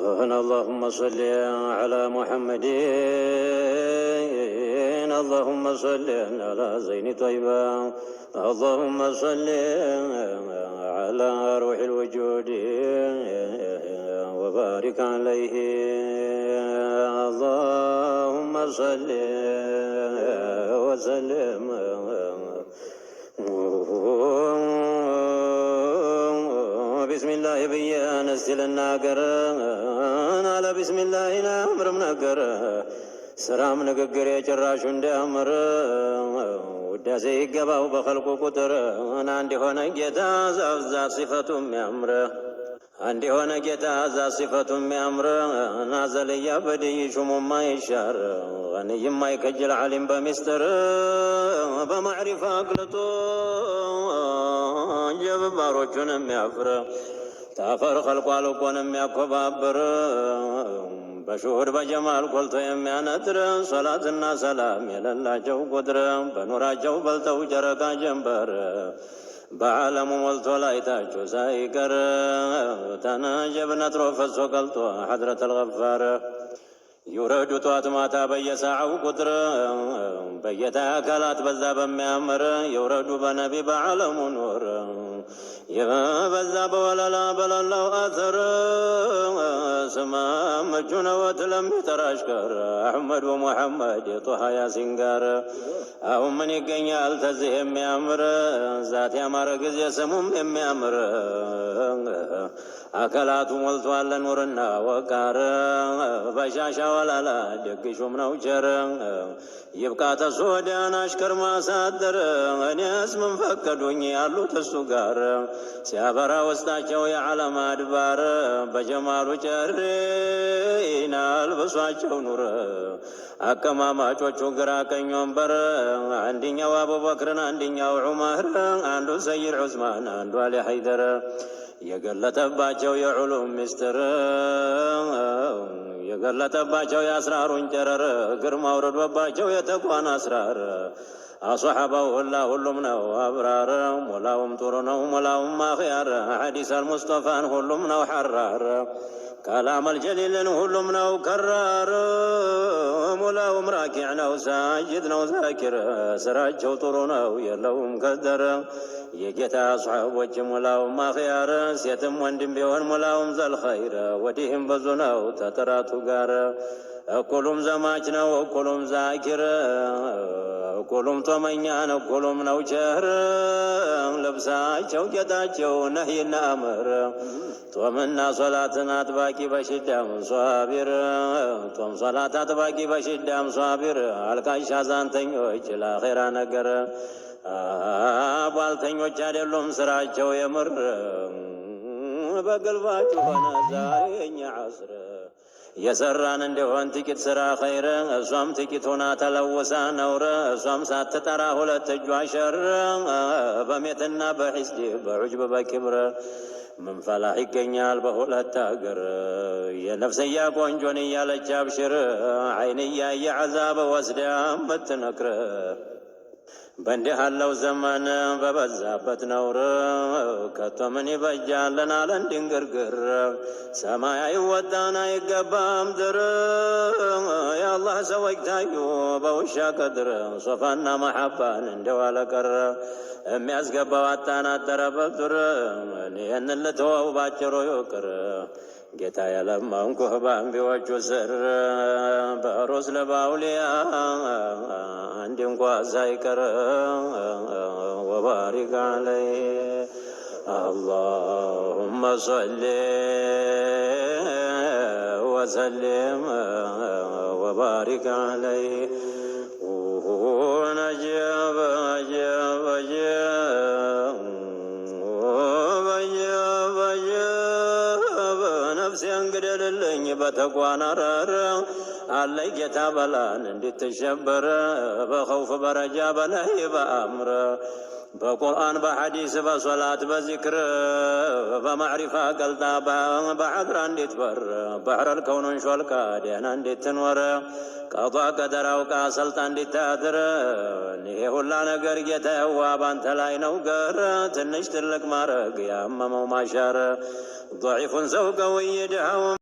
اللهم صل على محمد. اللهم صل على زين طيبة. اللهم صل على روح الوجود وبارك عليه. اللهم صل وسلم. بسم الله بيان استلنا قران على بسم الله نامر منقر سرام نققر يجراش اندامر وداسي قباو بخلقو قطر انا عندي هنا جيتا زا صفتهم يامر عندي هنا جيتا زا صفتهم يامر نازل يابدي شمو ما يشار أنا يما يكجل علم بمستر بمعرفة أقلطو جب باروچون ميافر تافر خلقوالو كون مياكوبابر بشهور بجمال قلتو يميانتر صلاة سلام يللا جو قدر بنورا جو بلتو جرقا جنبر بعالم ملتو لايتاچو سايكر تناجب نترو فسو قلتو حضرة الغفار يورد طوات ماتا بيساعو قدر بيتا أكلات بزا بميامر يورد بنبي بعالم نور يبزا بوللا بلالو أثر سمام جنوات لم يتراشكر أحمد ومحمد طه يا سنقار أو من يقنيا التزهم يامر ذات يامر قز يسمم يامر أكلات ملتوال نورنا وكار بشاشا ولا لا دقشو منو جر يبقى تسودان أشكر ما صدر أني اسم فكدوني ألو تسوغار سيابرا وستاچو يا علم أدبار بجمالو جرينا البسواچو نور أكما ما چوچو غرا كنيومبر عندنا أبو بكر عندنا عمر عندو سيد عثمان عندو علي حيدر የገለጠባቸው የዑሉም ምስጢር የገለጠባቸው የአስራሩን ጨረር ግርማ አውርዶባቸው የተቋን አስራር አصحابው ሁሉም ነው አብራር ሞላውም ጥሩ ነው ሞላውም አኺያር ሐዲስ አልሙስጠፋን ሁሉም ነው ሐራር كلام الجليل ሁሉም ነው ከራር ሞላውም ራኪዕ ነው ሳጅድ ነው ዛኪር ስራቸው ጥሩ ነው የለውም ከደር የጌታ አስሐቦች ሞላውም አኺያር ሴትም ወንድም ቢሆን ሞላውም ዘልኸይር ወዲህም ብዙ ነው ተጠራቱ ጋር እኩሉም ዘማች ነው እኩሉም ዛኪር እኩሉም ጦመኛ ነው እኩሉም ነው ቸር ልብሳቸው ጌጣቸው ነህይና አምር ጦምና ሶላትን አጥባቂ በሽዳም ሷቢር ጦም ሶላት አጥባቂ በሽዳም ሷቢር አልቃሽ አዛንተኞች ለአኺራ ነገር ቧልተኞች አይደሉም ስራቸው የምር በግልባጩ ሆነ ዛሬ የኛ ዐስር የሰራን እንደሆን ጥቂት ስራ ኸይር እሷም ጥቂት ሆና ተለውሳ ነውር እሷም ሳትጠራ ሁለት እጇ ሸር በሜትና በሒስድ በዑጅብ በክብር ምን ፈላህ ይገኛል በሁለት አገር የነፍስያ ቆንጆን እያለች አብሽር ዓይን እያየ ዐዛብ ወስዳ ምትነክር በእንዲህ አለው ዘመን በበዛበት ነውር ከቶ ምን ይበጃለን አለ እንድንግርግር ሰማይ አይወጣን አይገባም ድር የአላህ ሰዎች ታዩ በውሻ ቀድር ሶፋና መሐባን እንደዋለ ቀረ የሚያስገባው አጣን አጠረበት ዱር ይህንን ልተወው ባጭሩ ይቅር ጌታ ያለማንኩህ በአንቢዎቹ ስር በሩስል በአውሊያ አንድ እንኳ ሳይቀር ወባሪክ عليه. اللهم صل وسلم وبارك عليه. ونجاب أجاب ነፍሴ እንግደልልኝ በተቋን አረር አለይ ጌታ በላን እንድትሸበር በኸውፍ በረጃ በላይ በአምር በቁርአን በሐዲስ በሶላት በዚክር በማዕሪፋ ቀልጣ በዐድራ እንዴት በር ባህረል ከውኑን ሾልካ ደህና እንዴት ትኖር ቀዷ ቀደር አውቃ ሰልጣ እንዴት ታድር ይሄ ሁላ ነገር ጌታ የዋ ባንተ ላይ ነው ገር ትንሽ ትልቅ ማረግ ያመመው ማሻር ضعيف ሰው ቀውይ ድሃው